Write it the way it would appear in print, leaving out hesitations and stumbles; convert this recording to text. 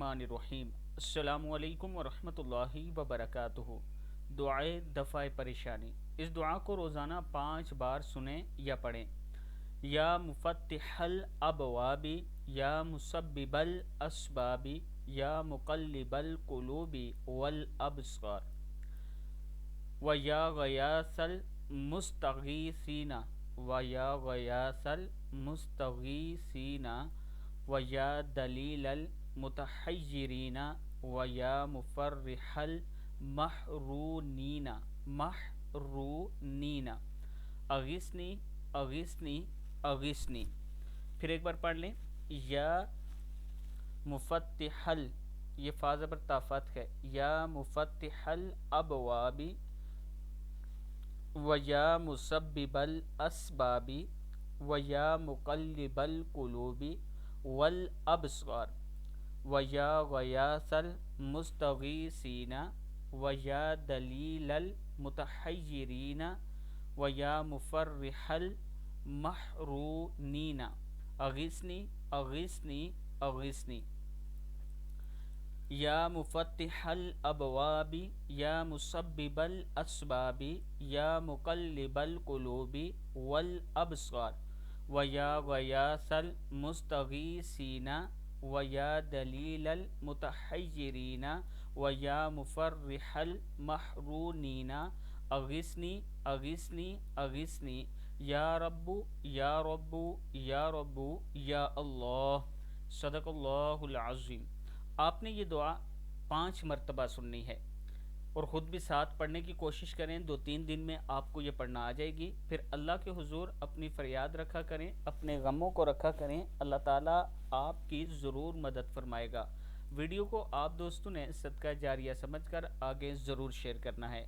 बिस्मिल्लाहिर्रहमानिर्रहीम। अस्सलामु अलैकुम वरहमतुल्लाहि वबरकातुहू। दुआए दफ़ाए परेशानी। इस दुआ को रोज़ाना 5 बार सुने या पढ़ें। या मुफ़त्तिहल अबवाबी, या मुसब्बिबल अस्बाबी, या मुक़ल्लिबल क़ुलूबि वल अबसार, व या गयासल मुस्तगीसीना, व या गयासल मुस्तगीसीना, व या दलीलल मुतहय्यिरीना, व या मुफर्रिहल महरूनीना अगिस्नी अगिस्नी अगिस्नी। फिर एक बार पढ़ लें। या मुफत्तिहल, ये फा ज़बर ता फत है। या मुफत्तिहल अबवाबी, व या मुसब्बिबल अस्बाबी, व या मुक़ल्लिबल क़ुलूबि वल अबसार, व या गयासल मुस्तगीसीना, व या दलीलल मुतहय्यिरीना, व या मुफर्रिहल महरूनीना अगिस्नी अगिस्नी अगिस्नी। या मुफत्तिहल अबवाबी, या मुसब्बिबल अस्बाबी, या मुक़ल्लिबल क़ुलूबि वल अबसार, व या गयासल मुस्तगीसीना, व या दलीलल मुतहय्यिरीना, व या मुफर्रिहल महरूनीना अगिस्नी अगिस्नी अगिस्नी। या रब्बु या रब्बु या रब्बु या अल्लाह। सदक़ल्लाहुल अज़ीम। आपने ये दुआ 5 मरतबा सुननी है और ख़ुद भी साथ पढ़ने की कोशिश करें। 2-3 दिन में आपको ये पढ़ना आ जाएगी। फिर अल्लाह के हुजूर अपनी फ़रियाद रखा करें, अपने गमों को रखा करें। अल्लाह ताला आपकी ज़रूर मदद फरमाएगा। वीडियो को आप दोस्तों ने सदका जारिया समझकर आगे ज़रूर शेयर करना है।